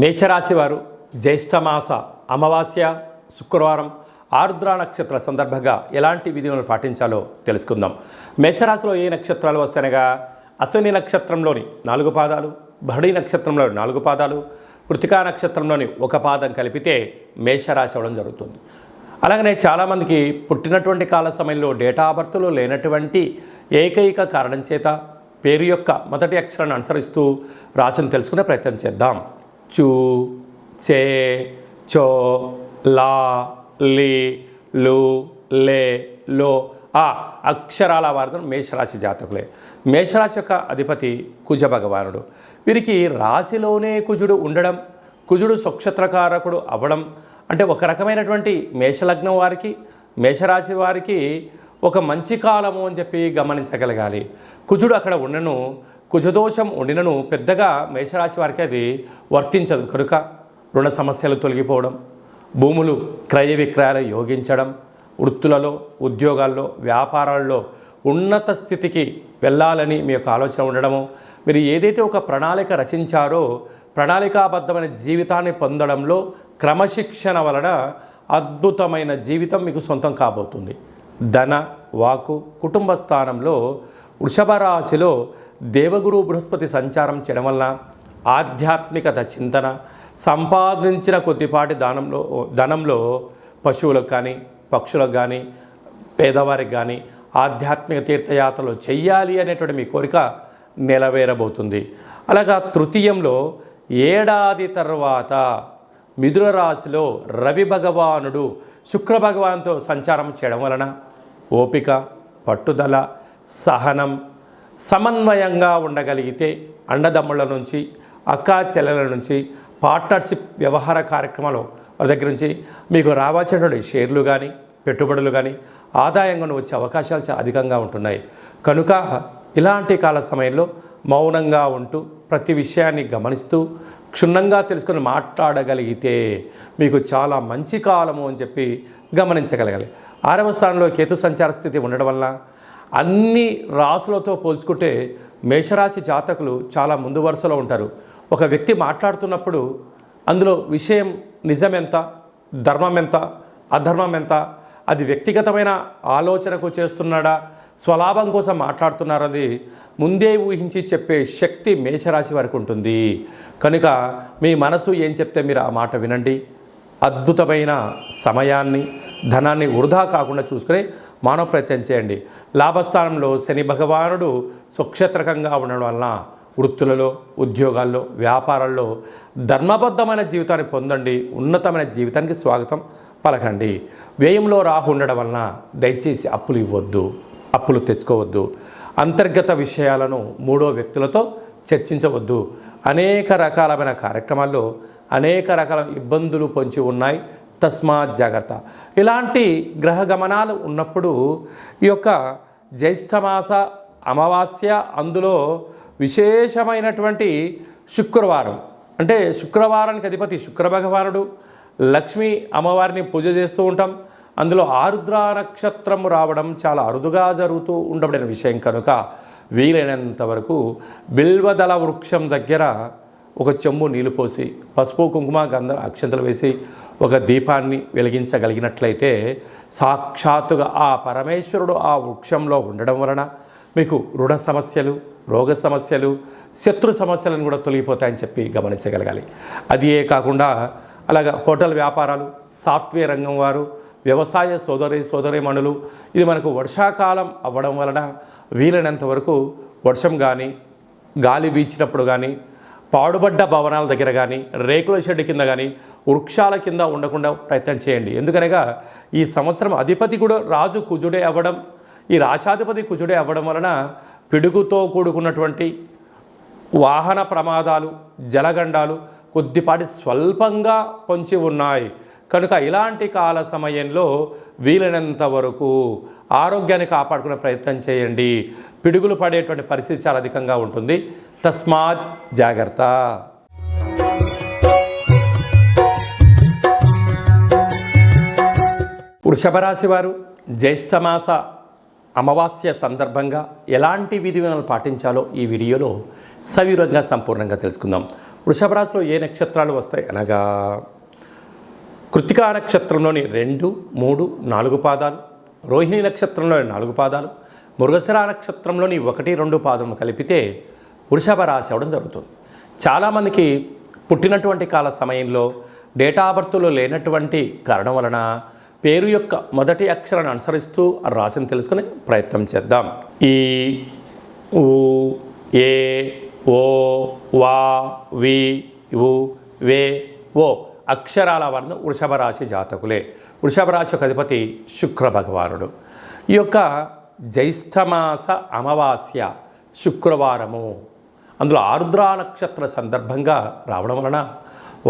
మేషరాశి వారు జ్యేష్ఠమాస అమావాస్య శుక్రవారం ఆరుద్ర నక్షత్ర సందర్భంగా ఎలాంటి విధులను పాటించాలో తెలుసుకుందాం. మేషరాశిలో ఏ నక్షత్రాలు వస్తాయనగా అశ్విని నక్షత్రంలోని 4 పాదాలు, భరణి నక్షత్రంలోని 4 పాదాలు, కృతికా నక్షత్రంలోని 1 పాదం కలిపితే మేషరాశి అవ్వడం జరుగుతుంది. అలాగనే చాలామందికి పుట్టినటువంటి కాల సమయంలో డేటా ఆఫ్ బర్త్లో లేనటువంటి ఏకైక కారణం చేత పేరు యొక్క మొదటి అక్షరాన్ని అనుసరిస్తూ రాశిని తెలుసుకునే ప్రయత్నం చేద్దాం. చూ, చే, చో, లా, లి, లు, లే, లో ఆ అక్షరాల వారు మేషరాశి జాతకులే. మేషరాశి యొక్క అధిపతి కుజ భగవానుడు. వీరికి రాశిలోనే కుజుడు ఉండడం, కుజుడు స్వక్షత్రకారకుడు అవ్వడం అంటే ఒక రకమైనటువంటి మేషలగ్నం వారికి, మేషరాశి వారికి ఒక మంచి కాలము అని చెప్పి గమనించగలగాలి. కుజుడు అక్కడ ఉండను, కుజదోషం ఉండినను పెద్దగా మేషరాశి వారికి అది వర్తించదు. కనుక రుణ సమస్యలు తొలగిపోవడం, భూములు క్రయ విక్రయాలు యోగించడం, వృత్తులలో, ఉద్యోగాల్లో, వ్యాపారాల్లో ఉన్నత స్థితికి వెళ్ళాలని మీ యొక్క ఆలోచన ఉండడము, మీరు ఏదైతే ఒక ప్రణాళిక రచించారో ప్రణాళికాబద్ధమైన జీవితాన్ని పొందడంలో క్రమశిక్షణ వలన అద్భుతమైన జీవితం మీకు సొంతం కాబోతుంది. ధన, వాకు, కుటుంబ స్థానంలో వృషభ రాశిలో దేవగురు బృహస్పతి సంచారం చేయడం వల్ల ఆధ్యాత్మికత చింతన, సంపాదించిన కొద్దిపాటి ధనంలో పశువులకు కానీ, పక్షులకు కానీ, పేదవారికి కానీ ఆధ్యాత్మిక తీర్థయాత్రలు చెయ్యాలి అనేటువంటి మీ కోరిక నెరవేరబోతుంది. అలాగా తృతీయంలో ఏడాది తర్వాత మిథున రాశిలో రవి భగవానుడు శుక్ర భగవాన్తో సంచారం చేయడం వలన ఓపిక, పట్టుదల, సహనం, సమన్వయంగా ఉండగలిగితే అన్నదమ్ముల నుంచి, అక్కా చెల్లెల నుంచి, పార్ట్నర్షిప్ వ్యవహార కార్యక్రమాలు వాళ్ళ దగ్గర నుంచి మీకు రావాల్సినటువంటి షేర్లు కానీ, పెట్టుబడులు కానీ ఆదాయంగా వచ్చే అవకాశాలు చాలా అధికంగా ఉంటున్నాయి. కనుక ఇలాంటి కాల సమయంలో మౌనంగా ఉంటూ ప్రతి విషయాన్ని గమనిస్తూ క్షుణ్ణంగా తెలుసుకొని మాట్లాడగలిగితే మీకు చాలా మంచి కాలము అని చెప్పి గమనించగలగాలి. 6వ స్థానంలో కేతు సంచార స్థితి ఉండడం వల్ల అన్ని రాశులతో పోల్చుకుంటే మేషరాశి జాతకులు చాలా ముందు వరుసలో ఉంటారు. ఒక వ్యక్తి మాట్లాడుతున్నప్పుడు అందులో విషయం నిజమెంత, ధర్మం ఎంత, అధర్మం ఎంత, అది వ్యక్తిగతమైన ఆలోచనకు చేస్తున్నాడా, స్వలాభం కోసం మాట్లాడుతున్నారని ముందే ఊహించి చెప్పే శక్తి మేషరాశి వారికి ఉంటుంది. కనుక మీ మనసు ఏం చెప్తే మీరు ఆ మాట వినండి. అద్భుతమైన సమయాన్ని, ధనాన్ని వృధా కాకుండా చూసుకుని మానవ ప్రయత్నం చేయండి. లాభస్థానంలో శని భగవానుడు స్వక్షేత్రకంగా ఉండడం వలన వృత్తులలో, ఉద్యోగాల్లో, వ్యాపారాల్లో ధర్మబద్ధమైన జీవితాన్ని పొందండి. ఉన్నతమైన జీవితానికి స్వాగతం పలకండి. వ్యయంలో రాహు ఉండడం వలన దయచేసి అప్పులు ఇవ్వద్దు, అప్పులు తెచ్చుకోవద్దు. అంతర్గత విషయాలను 3వ వ్యక్తులతో చర్చించవద్దు. అనేక రకాలమైన కార్యక్రమాల్లో అనేక రకాల ఇబ్బందులు పొంచి ఉన్నాయి. తస్మాత్ జాగ్రత్త. ఇలాంటి గ్రహ గమనాలు ఉన్నప్పుడు ఈ యొక్క జ్యేష్ఠమాస అమావాస్య, అందులో విశేషమైనటువంటి శుక్రవారం అంటే శుక్రవారానికి అధిపతి శుక్ర భగవానుడు, లక్ష్మీ అమ్మవారిని పూజ చేస్తూ ఉంటాం. అందులో ఆరుద్ర నక్షత్రం రావడం చాలా అరుదుగా జరుగుతూ ఉండబడిన విషయం. కనుక వీలైనంత వరకు బిల్వదళ వృక్షం దగ్గర ఒక చెంబు నీళ్లు పోసి, పసుపు, కుంకుమ, గంధం, అక్షంతలు వేసి ఒక దీపాన్ని వెలిగించగలిగినట్లయితే సాక్షాత్తుగా ఆ పరమేశ్వరుడు ఆ వృక్షంలో ఉండడం వలన మీకు రుణ సమస్యలు, రోగ సమస్యలు, శత్రు సమస్యలను కూడా తొలగిపోతాయని చెప్పి గమనించగలగాలి. అదే కాకుండా అలాగా హోటల్ వ్యాపారాలు, సాఫ్ట్వేర్ రంగం వారు, వ్యవసాయ సోదరీమణులు, ఇది మనకు వర్షాకాలం అవ్వడం వలన వీలైనంత వరకు వర్షం కానీ, గాలి వీచినప్పుడు కానీ, పాడుబడ్డ భవనాల దగ్గర కానీ, రేకుల షెడ్ కింద కానీ, వృక్షాల కింద ఉండకుండా ప్రయత్నం చేయండి. ఎందుకనగా ఈ సంవత్సరం అధిపతి కూడా రాజు కుజుడే అవ్వడం, ఈ రాశాధిపతి కుజుడే అవ్వడం వలన పిడుగుతో కూడుకున్నటువంటి వాహన ప్రమాదాలు, జలగండాలు కొద్దిపాటి స్వల్పంగా పొంచి ఉన్నాయి. కనుక ఇలాంటి కాల సమయంలో వీలైనంత వరకు ఆరోగ్యాన్ని కాపాడుకునే ప్రయత్నం చేయండి. పిడుగులు పడేటువంటి పరిస్థితి చాలా అధికంగా ఉంటుంది. తస్మాత్ జాగ్రత్త. వృషభ రాశి వారు జ్యేష్ఠమాస అమావాస్య సందర్భంగా ఎలాంటి విధి విధానాలు పాటించాలో ఈ వీడియోలో సవివరంగా సంపూర్ణంగా తెలుసుకుందాం. వృషభ రాశిలో ఏ నక్షత్రాలు వస్తాయి అనగా కృత్తికా నక్షత్రంలోని 2, 3, 4 పాదాలు, రోహిణి నక్షత్రంలోని 4 పాదాలు, మృగశిర నక్షత్రంలోని 1, 2 పాదములు కలిపితే వృషభ రాశి అవడం జరుగుతుంది. చాలామందికి పుట్టినటువంటి కాల సమయంలో డేటా ఆఫ్ బర్త్లో లేనటువంటి కారణం వలన పేరు యొక్క మొదటి అక్షరాన్ని అనుసరిస్తూ ఆ రాశిని తెలుసుకునే ప్రయత్నం చేద్దాం. ఈ ఊ ఏ ఓ వా వి ఉ వే ఓ అక్షరాల వర్ణం వృషభ రాశి జాతకులే. వృషభ రాశి యొక్క అధిపతి శుక్ర భగవానుడు. ఈ యొక్క జ్యేష్ఠమాస అమావాస్య శుక్రవారము, అందులో ఆరుద్ర నక్షత్ర సందర్భంగా రావడం వలన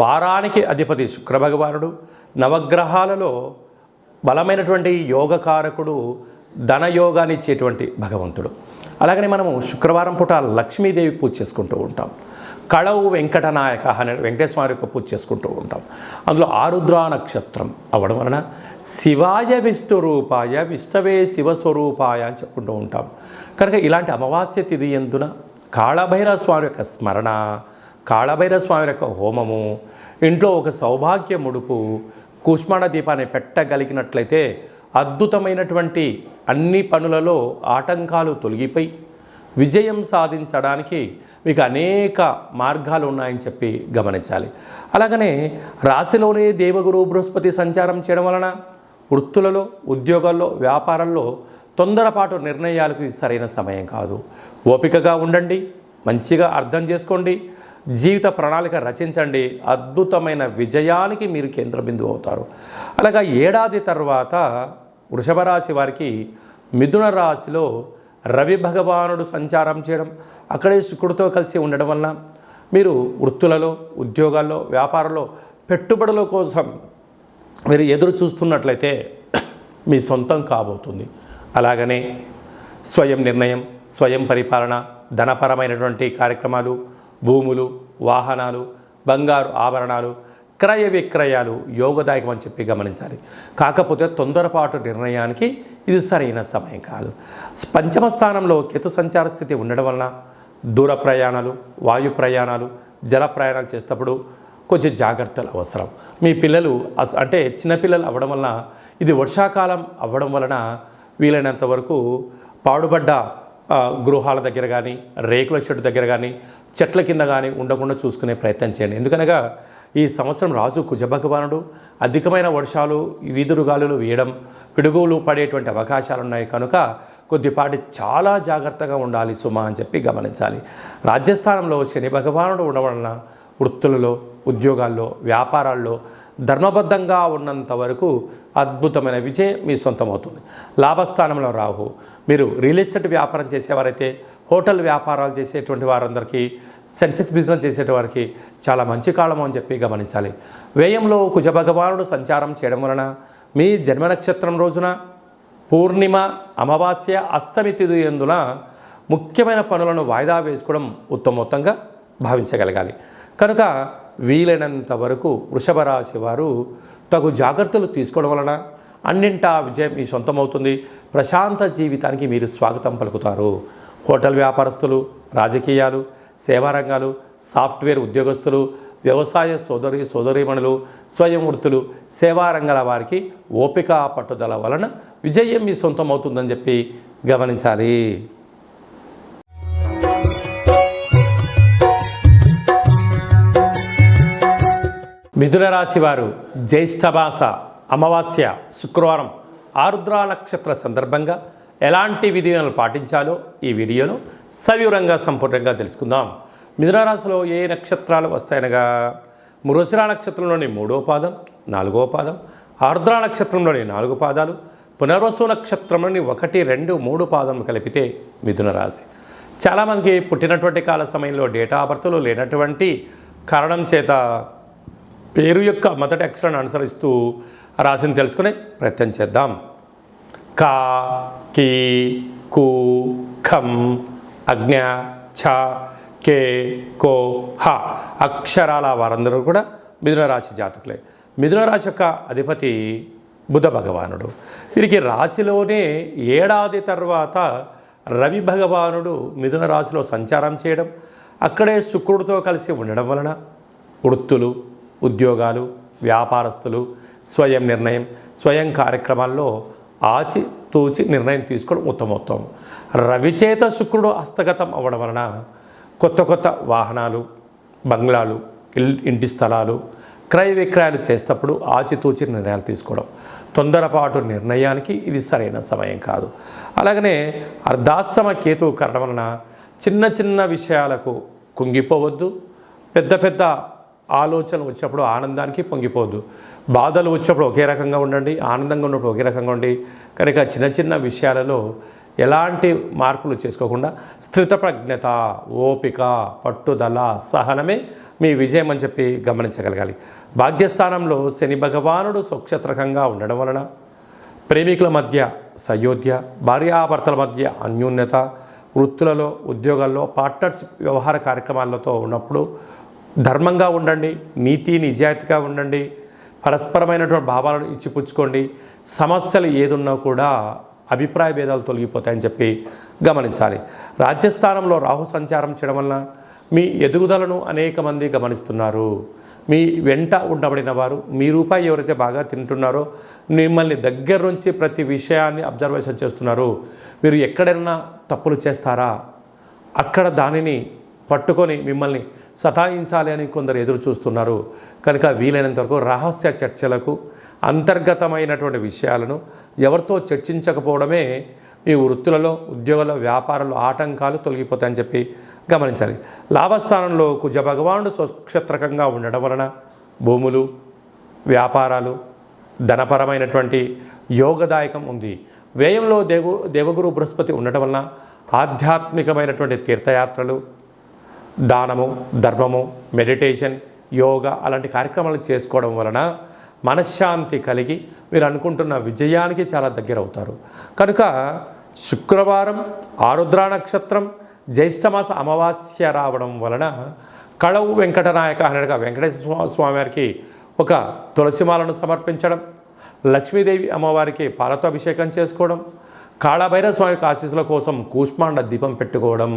వారానికి అధిపతి శుక్ర భగవానుడు, నవగ్రహాలలో బలమైనటువంటి యోగకారకుడు, ధనయోగాన్ని ఇచ్చేటువంటి భగవంతుడు. అలాగనే మనము శుక్రవారం పూట లక్ష్మీదేవి పూజ చేసుకుంటూ ఉంటాం. కళవు వెంకటనాయక అనే వెంకటేశ్వర యొక్క పూజ చేసుకుంటూ ఉంటాం. అందులో ఆరుద్ర నక్షత్రం అవ్వడం వలన శివాయ విష్ణు రూపాయ విష్ణవే శివస్వరూపాయ అని చెప్పుకుంటూ ఉంటాం. కనుక ఇలాంటి అమావాస్య తిథి యందున కాళభైరవ స్వామి యొక్క స్మరణ, కాళభైరవ స్వామి యొక్క హోమము, ఇంట్లో ఒక సౌభాగ్య ముడుపు, కుష్మాండ దీపాన్ని పెట్టగలిగినట్లయితే అద్భుతమైనటువంటి అన్ని పనులలో ఆటంకాలు తొలగిపోయి విజయం సాధించడానికి మీకు అనేక మార్గాలు ఉన్నాయని చెప్పి గమనించాలి. అలాగనే రాశిలోనే దేవగురు బృహస్పతి సంచారం చేయడం వలన వృత్తులలో, ఉద్యోగాల్లో, వ్యాపారాల్లో తొందరపాటు నిర్ణయాలకు ఇది సరైన సమయం కాదు. ఓపికగా ఉండండి, మంచిగా అర్థం చేసుకోండి, జీవిత ప్రణాళిక రచించండి. అద్భుతమైన విజయానికి మీరు కేంద్ర బిందువు అవుతారు. అలాగా ఏడాది తర్వాత వృషభ రాశి వారికి మిథున రాశిలో రవి భగవానుడు సంచారం చేయడం, అక్కడే శుక్రుడితో కలిసి ఉండడం వలన మీరు వృత్తులలో, ఉద్యోగాల్లో, వ్యాపారంలో పెట్టుబడుల కోసం మీరు ఎదురు చూస్తున్నట్లయితే మీ సొంతం కాబోతుంది. అలాగనే స్వయం నిర్ణయం, స్వయం పరిపాలన, ధనపరమైనటువంటి కార్యక్రమాలు, భూములు, వాహనాలు, బంగారు ఆభరణాలు, క్రయ విక్రయాలు యోగదాయకం అని చెప్పి గమనించాలి. కాకపోతే తొందరపాటు నిర్ణయానికి ఇది సరైన సమయం కాదు. పంచమ స్థానంలో కేతు సంచార స్థితి ఉండడం వలన దూర ప్రయాణాలు, వాయు ప్రయాణాలు, జల ప్రయాణాలు చేసేటప్పుడు కొంచెం జాగ్రత్తలు అవసరం. మీ పిల్లలు అంటే చిన్నపిల్లలు అవ్వడం వలన, ఇది వర్షాకాలం అవ్వడం వలన వీలైనంత వరకు పాడుబడ్డ గృహాల దగ్గర కానీ, రేకుల షెడ్ దగ్గర కానీ, చెట్ల కింద కానీ ఉండకుండా చూసుకునే ప్రయత్నం చేయండి. ఎందుకనగా ఈ సంవత్సరం రాజు కుజభగవానుడు అధికమైన వర్షాలు, వీదురుగాలులు వేయడం, పిడుగులు పడేటువంటి అవకాశాలు ఉన్నాయి. కనుక కొద్దిపాటి చాలా జాగ్రత్తగా ఉండాలి సుమా అని చెప్పి గమనించాలి. రాజ్యస్థానంలో శని భగవానుడు ఉండడం వలన వృత్తులలో, ఉద్యోగాల్లో, వ్యాపారాల్లో ధర్మబద్ధంగా ఉన్నంత వరకు అద్భుతమైన విజయం మీ సొంతమవుతుంది. లాభస్థానంలో రాహు, మీరు రియల్ ఎస్టేట్ వ్యాపారం చేసేవారైతే, హోటల్ వ్యాపారాలు చేసేటువంటి వారందరికీ, సెన్సెక్స్ బిజినెస్ చేసేటి వారికి చాలా మంచి కాలం అని చెప్పి గమనించాలి. వ్యయంలో కుజభగవానుడు సంచారం చేయడం వలన మీ జన్మ నక్షత్రం రోజున పూర్ణిమ, అమావాస్య, అష్టమి తిథి యందున ముఖ్యమైన పనులను వాయిదా వేసుకోవడం ఉత్తమోత్తంగా భావించగలగాలి. కనుక వీలైనంత వరకు వృషభ రాశి వారు తగు జాగ్రత్తలు తీసుకోవడం వలన అన్నింటా విజయం మీ సొంతమవుతుంది. ప్రశాంత జీవితానికి మీరు స్వాగతం పలుకుతారు. హోటల్ వ్యాపారస్తులు, రాజకీయాలు, సేవా రంగాలు, సాఫ్ట్వేర్ ఉద్యోగస్తులు, వ్యవసాయ సోదరీమణులు, స్వయం వృత్తులు, సేవా రంగాల వారికి ఓపిక, పట్టుదల వలన విజయం మీ సొంతమవుతుందని చెప్పి గమనించాలి. మిథున రాశి వారు జ్యేష్ఠమాస అమావాస్య శుక్రవారం ఆరుద్ర నక్షత్ర సందర్భంగా ఎలాంటి విధిలను పాటించాలో ఈ వీడియోలో సవివరంగా సంపూర్ణంగా తెలుసుకుందాం. మిథున రాశిలో ఏ నక్షత్రాలు వస్తాయనగా మృగశిర నక్షత్రంలోని 3వ పాదం, 4వ పాదం, ఆరుద్ర నక్షత్రంలోని 4 పాదాలు, పునర్వసు నక్షత్రంలోని 1, 2, 3 పాదములు కలిపితే మిథున రాశి. చాలామందికి పుట్టినటువంటి కాల సమయంలో డేటా ఆఫ్ బర్త్లో లేనటువంటి కారణం చేత పేరు యొక్క మొదటి అక్షరాన్ని అనుసరిస్తూ రాశిని తెలుసుకునే ప్రయత్నం చేద్దాం. కా, కీ, కు, ఖం, అజ్ఞ, ఛ, కే, కో, హ అక్షరాల వారందరూ కూడా మిథున రాశి జాతకులే. మిథున రాశి యొక్క అధిపతి బుధ భగవానుడు. వీరికి రాశిలోనే ఏడాది తర్వాత రవి భగవానుడు మిథున రాశిలో సంచారం చేయడం, అక్కడే శుక్రుడితో కలిసి ఉండడం వలన వృత్తులు, ఉద్యోగాలు, వ్యాపారస్తులు స్వయం నిర్ణయం, స్వయం కార్యక్రమాల్లో ఆచితూచి నిర్ణయం తీసుకోవడం ఉత్తమోత్తమం. రవిచేత శుక్రుడు హస్తగతం అవ్వడం వలన కొత్త కొత్త వాహనాలు, బంగ్లాలు, ఇంటి స్థలాలు క్రయ విక్రయాలు చేసేటప్పుడు ఆచితూచి నిర్ణయాలు తీసుకోవడం. తొందరపాటు నిర్ణయానికి ఇది సరైన సమయం కాదు. అలాగనే అర్ధాష్టమ కేతువు కారణం వలన చిన్న చిన్న విషయాలకు కుంగిపోవద్దు. పెద్ద పెద్ద ఆలోచనలు వచ్చినప్పుడు ఆనందానికి పొంగిపోవద్దు. బాధలు వచ్చినప్పుడు ఒకే రకంగా ఉండండి, ఆనందంగా ఉన్నప్పుడు ఒకే రకంగా ఉండి. కనుక చిన్న చిన్న విషయాలలో ఎలాంటి మార్పులు చేసుకోకుండా స్థితప్రజ్ఞత, ఓపిక, పట్టుదల, సహనమే మీ విజయం అని చెప్పి గమనించగలగాలి. భాగ్యస్థానంలో శని భగవానుడు స్వక్షత్రకంగా ఉండడం వలన ప్రేమికుల మధ్య సయోధ్య, భార్యాభర్తల మధ్య అన్యోన్యత, వృత్తులలో, ఉద్యోగాల్లో, పార్ట్నర్షిప్ వ్యవహార కార్యక్రమాలతో ఉన్నప్పుడు ధర్మంగా ఉండండి, నీతి నిజాయితీగా ఉండండి, పరస్పరమైనటువంటి భావాలను ఇచ్చిపుచ్చుకోండి. సమస్యలు ఏదున్నా కూడా అభిప్రాయ భేదాలు తొలగిపోతాయని చెప్పి గమనించాలి. రాజ్యస్థానంలో రాహు సంచారం చేయడం వలన మీ ఎదుగుదలను అనేక మంది గమనిస్తున్నారు. మీ వెంట ఉండబడిన వారు, మీ రూపాయి ఎవరైతే బాగా తింటున్నారో మిమ్మల్ని దగ్గర నుంచి ప్రతి విషయాన్ని అబ్జర్వేషన్ చేస్తున్నారు. మీరు ఎక్కడైనా తప్పులు చేస్తారా, అక్కడ దానిని పట్టుకొని మిమ్మల్ని సతాయించాలి అని కొందరు ఎదురు చూస్తున్నారు. కనుక వీలైనంత వరకు రహస్య చర్చలకు, అంతర్గతమైనటువంటి విషయాలను ఎవరితో చర్చించకపోవడమే మీ వృత్తులలో, ఉద్యోగాల్లో, వ్యాపారంలో ఆటంకాలు తొలగిపోతాయని చెప్పి గమనించాలి. లాభస్థానంలో కుజ భగవానుడు స్వక్షత్రకంగా ఉండడం వలన భూములు, వ్యాపారాలు, ధనపరమైనటువంటి యోగదాయకం ఉంది. వ్యయంలో దేవగురు బృహస్పతి ఉండటం వలన ఆధ్యాత్మికమైనటువంటి తీర్థయాత్రలు, దానము, ధర్మము, మెడిటేషన్, యోగా అలాంటి కార్యక్రమాలు చేసుకోవడం వలన మనశ్శాంతి కలిగి మీరు అనుకుంటున్న విజయానికి చాలా దగ్గర అవుతారు. కనుక శుక్రవారం ఆరుద్ర నక్షత్రం జ్యేష్ఠమాస అమావాస్య రావడం వలన కళవు వెంకటనాయక అనగా వెంకటేశ్వర స్వామి వారికి ఒక తులసిమాలను సమర్పించడం, లక్ష్మీదేవి అమ్మవారికి పాలతో అభిషేకం చేసుకోవడం, కాళభైరవ స్వామికి ఆశీస్సుల కోసం కూష్మాండ దీపం పెట్టుకోవడం,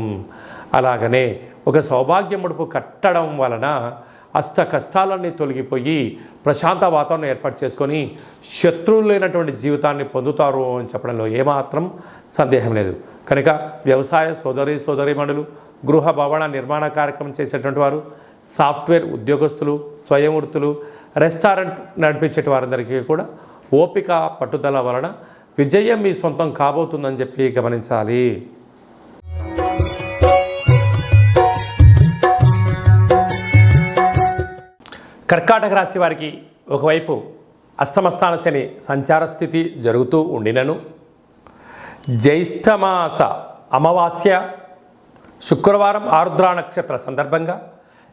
అలాగనే ఒక సౌభాగ్య ముడుపు కట్టడం వలన అష్ట కష్టాలన్నీ తొలగిపోయి ప్రశాంత వాతావరణం ఏర్పాటు చేసుకొని శత్రువులు లేనటువంటి జీవితాన్ని పొందుతారు అని చెప్పడంలో ఏమాత్రం సందేహం లేదు. కనుక వ్యవసాయ సోదరీమణులు, గృహ భవన నిర్మాణ కార్యక్రమం చేసేటువంటి వారు, సాఫ్ట్వేర్ ఉద్యోగస్తులు, స్వయం వృత్తులు, రెస్టారెంట్ నడిపించే వారందరికీ కూడా ఓపిక, పట్టుదల వలన విజయం మీ సొంతం కాబోతుందని చెప్పి గమనించాలి. కర్కాటక రాశి వారికి ఒకవైపు అష్టమస్థాన శని సంచార స్థితి జరుగుతూ ఉండినను జ్యేష్ఠమాస అమావాస్య శుక్రవారం ఆరుద్ర నక్షత్ర సందర్భంగా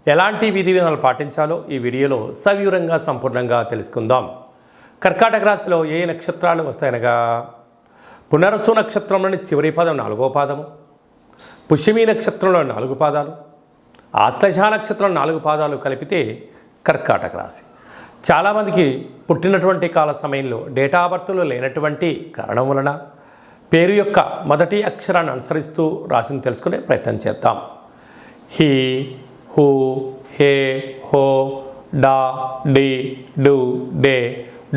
ఎలాంటి విధి విధానాలు పాటించాలో ఈ వీడియోలో సవివరంగా సంపూర్ణంగా తెలుసుకుందాం. కర్కాటక రాశిలో ఏ నక్షత్రాలు వస్తాయనగా పునర్వసు నక్షత్రంలోని చివరి పాదం 4వ పాదము, పుష్యమి నక్షత్రంలో 4 పాదాలు, ఆశ్లేష నక్షత్రం 4 పాదాలు కలిపితే కర్కాటక రాశి. చాలామందికి పుట్టినటువంటి కాల సమయంలో డేటా ఆఫ్ బర్త్లో లేనటువంటి కారణం వలన పేరు యొక్క మొదటి అక్షరాన్ని అనుసరిస్తూ రాశిని తెలుసుకునే ప్రయత్నం చేద్దాం. హీ, హూ, హే, హో, డా, డి, డు, డే,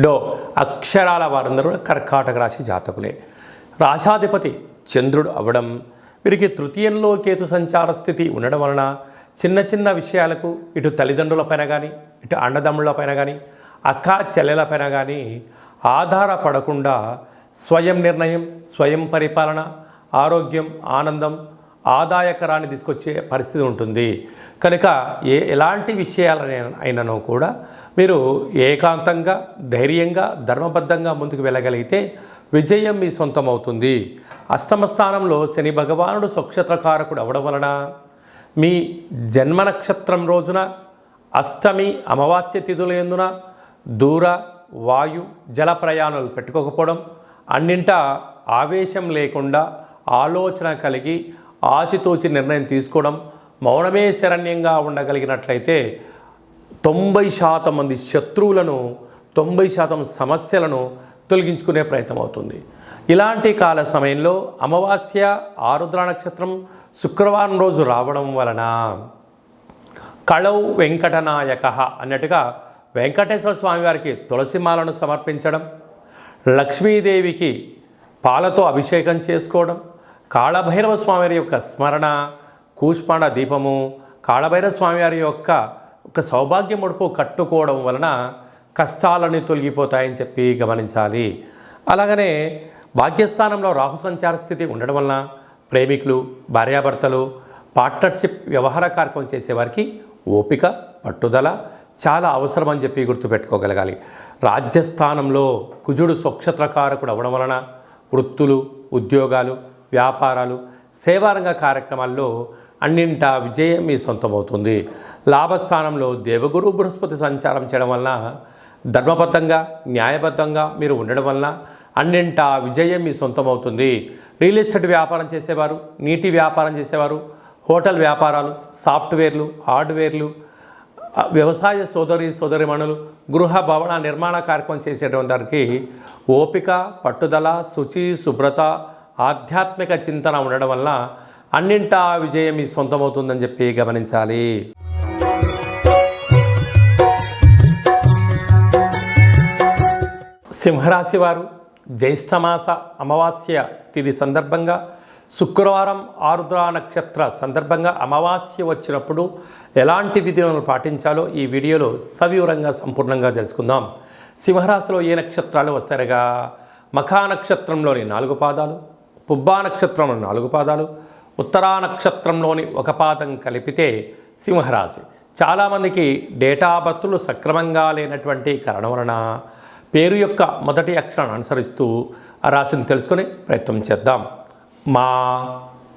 డో అక్షరాల వారందరూ కర్కాటక రాశి జాతకులే. రాశాధిపతి చంద్రుడు అవ్వడం, వీరికి తృతీయంలో కేతు సంచార స్థితి ఉండడం వలన చిన్న చిన్న విషయాలకు ఇటు తల్లిదండ్రులపైన కానీ, ఇటు అన్నదమ్ముళ్ళపైన కానీ, అక్క చెల్లెలపైన కానీ ఆధారపడకుండా స్వయం నిర్ణయం, స్వయం పరిపాలన, ఆరోగ్యం, ఆనందం, ఆదాయకరాన్ని తీసుకొచ్చే పరిస్థితి ఉంటుంది. కనుక ఎలాంటి విషయాలైనను కూడా మీరు ఏకాంతంగా, ధైర్యంగా, ధర్మబద్ధంగా ముందుకు వెళ్ళగలిగితే విజయం మీ సొంతం అవుతుంది. అష్టమ స్థానంలో శని భగవానుడు స్వక్షత్రకారకుడు అవడం వలన మీ జన్మ నక్షత్రం రోజున అష్టమి అమావాస్య తిథుల యందున దూర, వాయు, జల ప్రయాణాలు పెట్టుకోకపోవడం, అన్నింటా ఆవేశం లేకుండా ఆలోచన కలిగి ఆచితూచి నిర్ణయం తీసుకోవడం, మౌనమే శరణ్యంగా ఉండగలిగినట్లయితే 90% మంది శత్రువులను 90% సమస్యలను తొలగించుకునే ప్రయత్నం అవుతుంది. ఇలాంటి కాల సమయంలో అమావాస్య ఆరుద్ర నక్షత్రం శుక్రవారం రోజు రావడం వలన కళౌ వెంకటనాయక అన్నట్టుగా వెంకటేశ్వర స్వామి వారికి తులసిమాలను సమర్పించడం, లక్ష్మీదేవికి పాలతో అభిషేకం చేసుకోవడం, కాళభైరవ స్వామివారి యొక్క స్మరణ, కూష్మాండ దీపము, కాళభైరవ స్వామివారి యొక్క ఒక సౌభాగ్య ముడుపు కట్టుకోవడం వలన కష్టాలన్నీ తొలగిపోతాయని చెప్పి గమనించాలి. అలాగనే భాగ్యస్థానంలో రాహు సంచార స్థితి ఉండడం వలన ప్రేమికులు, భార్యాభర్తలు, పార్ట్నర్షిప్ వ్యవహార కార్యక్రమం చేసేవారికి ఓపిక, పట్టుదల చాలా అవసరం అని చెప్పి గుర్తుపెట్టుకోగలగాలి. రాజ్యస్థానంలో కుజుడు స్వక్షత్రకారకుడు అవ్వడం వలన వృత్తులు, ఉద్యోగాలు, వ్యాపారాలు, సేవారంగ కార్యక్రమాల్లో అన్నింటా విజయం మీ సొంతమవుతుంది. లాభస్థానంలో దేవగురు బృహస్పతి సంచారం చేయడం వలన ధర్మబద్ధంగా, న్యాయబద్ధంగా మీరు ఉండడం వలన అన్నింటా విజయం మీ సొంతమవుతుంది. రియల్ ఎస్టేట్ వ్యాపారం చేసేవారు, నీటి వ్యాపారం చేసేవారు, హోటల్ వ్యాపారాలు, సాఫ్ట్వేర్లు, హార్డ్వేర్లు, వ్యవసాయ సోదరిమణులు, గృహ భవన నిర్మాణ కార్యక్రమం చేసేటువంటి వారికి ఓపిక, పట్టుదల, శుచి, శుభ్రత, ఆధ్యాత్మిక చింతన ఉండడం వల్ల అన్నింటా విజయం మీ సొంతమవుతుందని చెప్పి గమనించాలి. సింహరాశి వారు జ్యేష్ఠమాస అమావాస్య తిథి సందర్భంగా శుక్రవారం ఆరుద్ర నక్షత్ర సందర్భంగా అమావాస్య వచ్చినప్పుడు ఎలాంటి విధులను పాటించాలో ఈ వీడియోలో సవివరంగా సంపూర్ణంగా తెలుసుకుందాం. సింహరాశిలో ఏ నక్షత్రాలు వస్తాయనగా మఖా నక్షత్రంలోని 4 పాదాలు, పుబ్బా నక్షత్రంలో 4 పాదాలు, ఉత్తరా నక్షత్రంలోని 1 పాదం కలిపితే సింహరాశి. చాలామందికి డేటా బర్తులు సక్రమంగా లేనటువంటి కారణం వలన పేరు యొక్క మొదటి అక్షరాన్ని అనుసరిస్తూ ఆ రాశిని తెలుసుకునే ప్రయత్నం చేద్దాం. మా,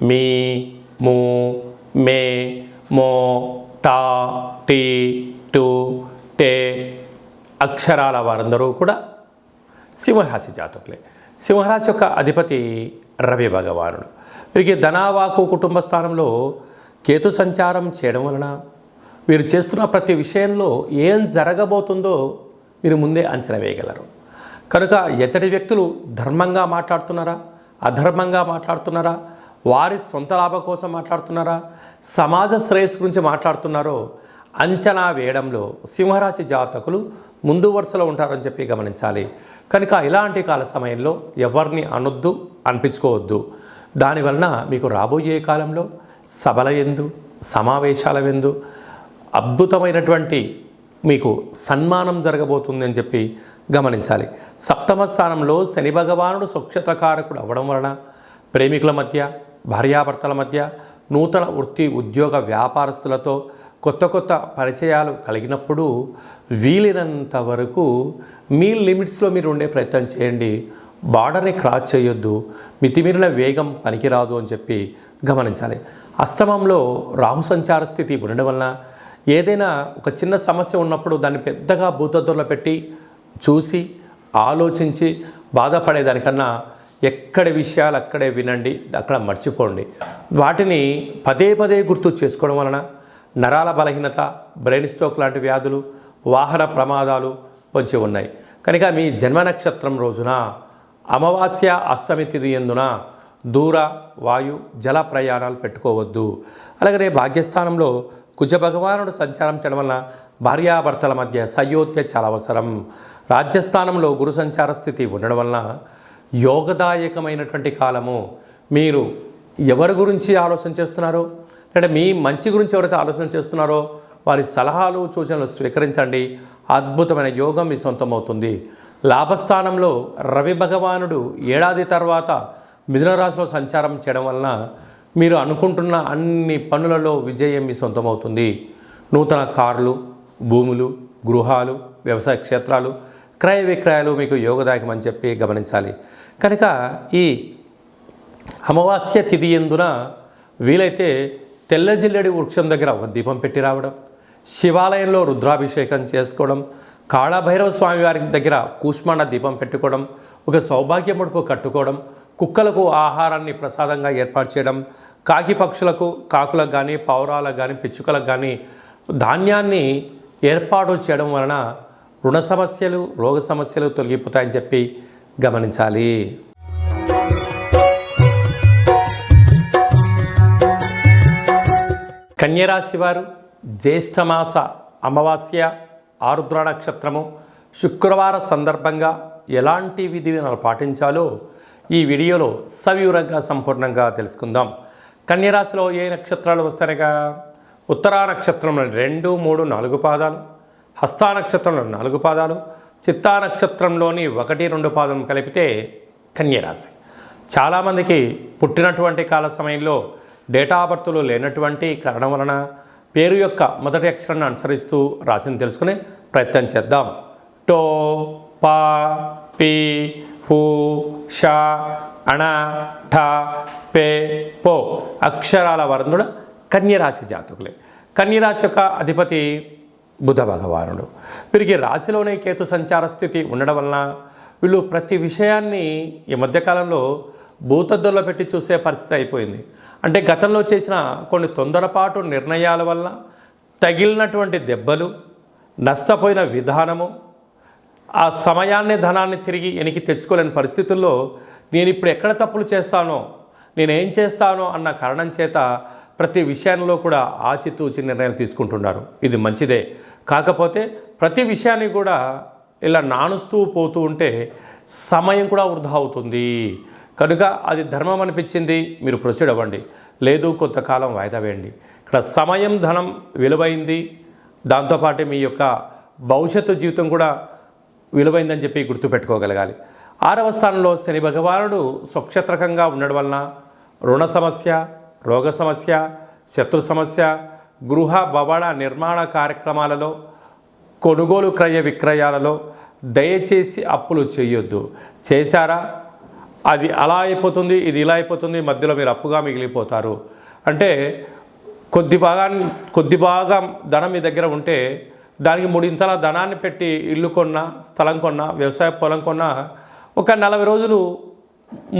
మీ, ము, మే, మో, టా, టీ, టు, టే అక్షరాల వారందరూ కూడా సింహరాశి జాతకులే. సింహరాశి యొక్క అధిపతి రవి భగవానుడు. వీరికి ధనావాకు కుటుంబ స్థానంలో కేతు సంచారం చేయడం వలన వీరు చేస్తున్న ప్రతి విషయంలో ఏం జరగబోతుందో మీరు ముందే అంచనా వేయగలరు. కనుక ఎత్తటి వ్యక్తులు ధర్మంగా మాట్లాడుతున్నారా, అధర్మంగా మాట్లాడుతున్నారా, వారి సొంత లాభం కోసం మాట్లాడుతున్నారా, సమాజ శ్రేయస్సు గురించి మాట్లాడుతున్నారో అంచనా వేయడంలో సింహరాశి జాతకులు ముందు వరుసలో ఉంటారని చెప్పి గమనించాలి. కనుక ఇలాంటి కాల సమయంలో ఎవరిని అనొద్దు, అనిపించుకోవద్దు. దానివలన మీకు రాబోయే కాలంలో సభల యందు, సమావేశాల యందు అద్భుతమైనటువంటి మీకు సన్మానం జరగబోతుందని చెప్పి గమనించాలి. సప్తమ స్థానంలో శని భగవానుడు స్వక్షత్రకారకుడు అవ్వడం వలన ప్రేమికుల మధ్య, భార్యాభర్తల మధ్య, నూతన వృత్తి ఉద్యోగ వ్యాపారస్తులతో కొత్త పరిచయాలు కలిగినప్పుడు వీలైనంత వరకు మీ లిమిట్స్లో మీరు ఉండే ప్రయత్నం చేయండి. బార్డర్ని క్రాస్ చేయొద్దు. మితిమీరిన వేగం పనికిరాదు అని చెప్పి గమనించాలి. అష్టమంలో రాహు సంచార స్థితి ఉండడం వలన ఏదైనా ఒక చిన్న సమస్య ఉన్నప్పుడు దాన్ని పెద్దగా భూతద్దులో పెట్టి చూసి ఆలోచించి బాధపడేదానికన్నా ఎక్కడి విషయాలు అక్కడే వినండి, అక్కడ మర్చిపోండి. వాటిని పదే గుర్తు చేసుకోవడం వలన నరాల బలహీనత, బ్రెయిన్ స్ట్రోక్ లాంటి వ్యాధులు, వాహన ప్రమాదాలు పొంచి ఉన్నాయి. కనుక మీ జన్మ నక్షత్రం రోజున అమావాస్య అష్టమి తిథి యందున దూర, వాయు, జల ప్రయాణాలు పెట్టుకోవద్దు. అలాగనే భాగ్యస్థానంలో కుజ భగవానుడు సంచారం చేయడం వలన భార్యాభర్తల మధ్య సయోధ్య చాలా అవసరం. రాజ్యస్థానంలో గురు సంచార స్థితి ఉండడం వలన యోగదాయకమైనటువంటి కాలము. మీరు ఎవరి గురించి ఆలోచన చేస్తున్నారో, అంటే మీ మంచి గురించి ఎవరైతే ఆలోచన చేస్తున్నారో వారి సలహాలు, సూచనలు స్వీకరించండి. అద్భుతమైన యోగం మీ సొంతమవుతుంది. లాభస్థానంలో రవి భగవానుడు ఏడాది తర్వాత మిథున రాశిలో సంచారం చేయడం వలన మీరు అనుకుంటున్న అన్ని పనులలో విజయం మీ సొంతమవుతుంది. నూతన కార్లు, భూములు, గృహాలు, వ్యవసాయ క్షేత్రాలు, క్రయ విక్రయాలు మీకు యోగదాయకం అని చెప్పి గమనించాలి. కనుక ఈ అమావాస్య తిథి యందున వీలైతే తెల్ల జిల్లెడి వృక్షం దగ్గర ఒక దీపం పెట్టి రావడం, శివాలయంలో రుద్రాభిషేకం చేసుకోవడం, కాళభైరవ స్వామి వారి దగ్గర కూష్మాండ దీపం పెట్టుకోవడం, ఒక సౌభాగ్య ముడుపు కట్టుకోవడం, కుక్కలకు ఆహారాన్ని ప్రసాదంగా ఏర్పాటు చేయడం, కాకి పక్షులకు, కాకులకు కానీ, పావురాలకు కానీ, పిచ్చుకలకు కానీ ధాన్యాన్ని ఏర్పాటు చేయడం వలన రుణ సమస్యలు, రోగ సమస్యలు తొలగిపోతాయని చెప్పి గమనించాలి. కన్యరాశి వారు జ్యేష్ఠమాస అమావాస్య ఆరుద్ర నక్షత్రము శుక్రవార సందర్భంగా ఎలాంటి విధి విధానాలు పాటించాలో ఈ వీడియోలో సవివరంగా సంపూర్ణంగా తెలుసుకుందాం. కన్యరాశిలో ఏ నక్షత్రాలు వస్తాయనగా ఉత్తరా నక్షత్రంలో 2, 3, 4 పాదాలు, హస్తా నక్షత్రంలో 4 పాదాలు, చిత్తా నక్షత్రంలోని 1, 2 పాదం కలిపితే కన్యరాశి. చాలామందికి పుట్టినటువంటి కాల సమయంలో డేటా ఆఫ్ బర్త్లు లేనటువంటి కారణం వలన పేరు యొక్క మొదటి అక్షరాన్ని అనుసరిస్తూ రాశిని తెలుసుకునే ప్రయత్నం చేద్దాం. టో, పా, పి, హు, ష, అణ, ఠ, పే, పో అక్షరాల వర్ణుడు కన్యరాశి జాతకులే. కన్యరాశి యొక్క అధిపతి బుధ భగవానుడు. వీరికి రాశిలోనే కేతు సంచార స్థితి ఉండడం వలన వీళ్ళు ప్రతి విషయాన్ని ఈ మధ్యకాలంలో భూతద్దుల్లో పెట్టి చూసే పరిస్థితి అయిపోయింది. అంటే గతంలో చేసిన కొన్ని తొందరపాటు నిర్ణయాల వల్ల తగిలినటువంటి దెబ్బలు, నష్టపోయిన విధానము, ఆ సమయాన్ని ధనాన్ని తిరిగి వెనక్కి తెచ్చుకోలేని పరిస్థితుల్లో నేను ఇప్పుడు ఎక్కడ తప్పులు చేస్తానో, నేనేం చేస్తానో అన్న కారణం చేత ప్రతి విషయంలో కూడా ఆచితూచి నిర్ణయాలు తీసుకుంటున్నారు. ఇది మంచిదే. కాకపోతే ప్రతి విషయాన్ని కూడా ఇలా నానుస్తూ పోతూ ఉంటే సమయం కూడా వృధా అవుతుంది. కనుక అది ధర్మం అనిపించింది, మీరు ప్రొసీడ్ అవ్వండి. లేదు, కొంతకాలం వాయిదా వేయండి. ఇక్కడ సమయం, ధనం విలువైంది. దాంతోపాటు మీ యొక్క భవిష్యత్తు జీవితం కూడా విలువైందని చెప్పి గుర్తుపెట్టుకోగలగాలి. 6వ స్థానంలో శని భగవానుడు స్వక్షేత్రకంగా ఉండడం వలన రుణ సమస్య, రోగ సమస్య, శత్రు సమస్య, గృహ భవన నిర్మాణ కార్యక్రమాలలో, కొనుగోలు క్రయ విక్రయాలలో దయచేసి అప్పులు చేయొద్దు. చేశారా అది అలా అయిపోతుంది, ఇది ఇలా అయిపోతుంది, మధ్యలో మీరు అప్పుగా మిగిలిపోతారు. అంటే కొద్ది భాగం ధనం మీ దగ్గర ఉంటే దానికి 3 ధనాన్ని పెట్టి ఇల్లు కొన్నా, స్థలం కొన్నా, వ్యవసాయ పొలం కొన్నా ఒక 40 రోజులు,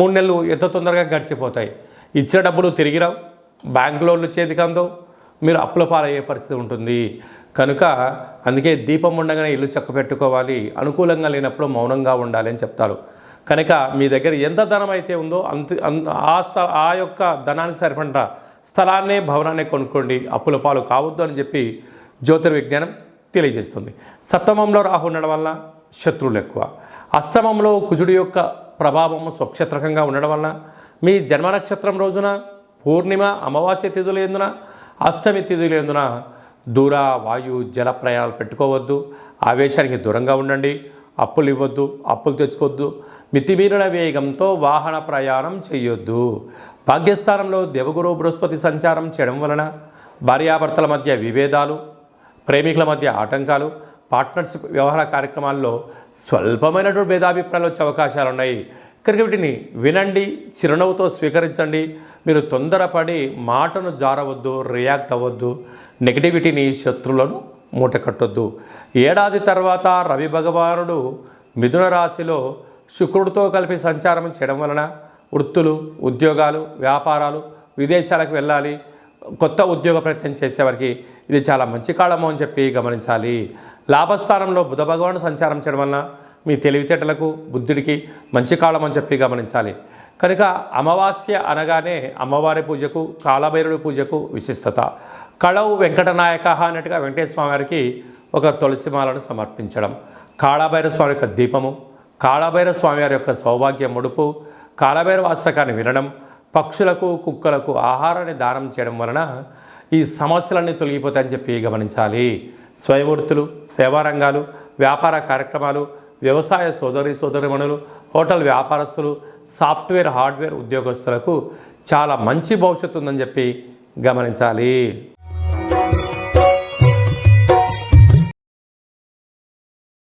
3 నెలలు ఎంత తొందరగా గడిచిపోతాయి. ఇచ్చిన డబ్బులు తిరిగి రావు, బ్యాంక్ లోన్లు చేతికి అందవు, మీరు అప్పుల పాలయ్యే పరిస్థితి ఉంటుంది. కనుక అందుకే దీపం ఉండగానే ఇల్లు చక్క పెట్టుకోవాలి, అనుకూలంగా లేనప్పుడు మౌనంగా ఉండాలి అని చెప్తారు. కనుక మీ దగ్గర ఎంత ధనం అయితే ఉందో ఆ యొక్క ధనానికి సరిపడ స్థలాన్నే, భవనాన్ని కొనుక్కోండి, అప్పుల పాలు కావద్దు అని చెప్పి జ్యోతిర్విజ్ఞానం తెలియజేస్తుంది. సప్తమంలో రాహు ఉండడం వల్ల శత్రువులు ఎక్కువ. అష్టమంలో కుజుడి యొక్క ప్రభావం స్వక్షేత్రకంగా ఉండడం వలన మీ జన్మ నక్షత్రం రోజున పూర్ణిమ, అమావాస్య తిథులు ఎందున, అష్టమి తిథులు ఎందున దూర, వాయు, జల ప్రయాణాలు పెట్టుకోవద్దు. ఆవేశానికి దూరంగా ఉండండి. అప్పులు ఇవ్వద్దు, అప్పులు తెచ్చుకోవద్దు. మితిమీరిన వేగంతో వాహన ప్రయాణం చేయొద్దు. భాగ్యస్థానంలో దేవగురు బృహస్పతి సంచారం చేయడం వలన భార్యాభర్తల మధ్య విభేదాలు, ప్రేమికుల మధ్య ఆటంకాలు, పార్ట్నర్షిప్ వ్యవహార కార్యక్రమాల్లో స్వల్పమైనటువంటి భేదాభిప్రాయాలు వచ్చే అవకాశాలు ఉన్నాయి. కనుక వీటిని వినండి, చిరునవ్వుతో స్వీకరించండి. మీరు తొందరపడి మాటను జారవద్దు, రియాక్ట్ అవ్వద్దు. నెగిటివిటీని, శత్రువులను మూట కట్టొద్దు. ఏడాది తర్వాత రవి భగవానుడు మిథున రాశిలో శుక్రుడితో కలిపి సంచారం చేయడం వలన వృత్తులు, ఉద్యోగాలు, వ్యాపారాలు, విదేశాలకు వెళ్ళాలి, కొత్త ఉద్యోగ ప్రయత్నం చేసేవారికి ఇది చాలా మంచి కాలము అని చెప్పి గమనించాలి. లాభస్థానంలో బుధ భగవానుడు సంచారం చేయడం వలన మీ తెలివితేటలకు, బుద్ధుడికి మంచి కాలం అని చెప్పి గమనించాలి. కనుక అమావాస్య అనగానే అమ్మవారి పూజకు, కాలభైరవుడి పూజకు విశిష్టత. కళవు వెంకటనాయక అన్నట్టుగా వెంకటేశ్వర స్వామి వారికి ఒక తులసిమాలను సమర్పించడం, కాళభైరవ స్వామి యొక్క దీపము, కాళభైరవ స్వామి వారి యొక్క సౌభాగ్య ముడుపు, కాళభైరవ అష్టకాన్ని వినడం, పక్షులకు, కుక్కలకు ఆహారాన్ని దానం చేయడం వలన ఈ సమస్యలన్నీ తొలగిపోతాయని చెప్పి గమనించాలి. స్వయంవృత్తులు, సేవారంగాలు, వ్యాపార కార్యక్రమాలు, వ్యవసాయ సోదరిమణులు, హోటల్ వ్యాపారస్తులు, సాఫ్ట్వేర్, హార్డ్వేర్ ఉద్యోగస్తులకు చాలా మంచి భవిష్యత్తు ఉందని చెప్పి గమనించాలి.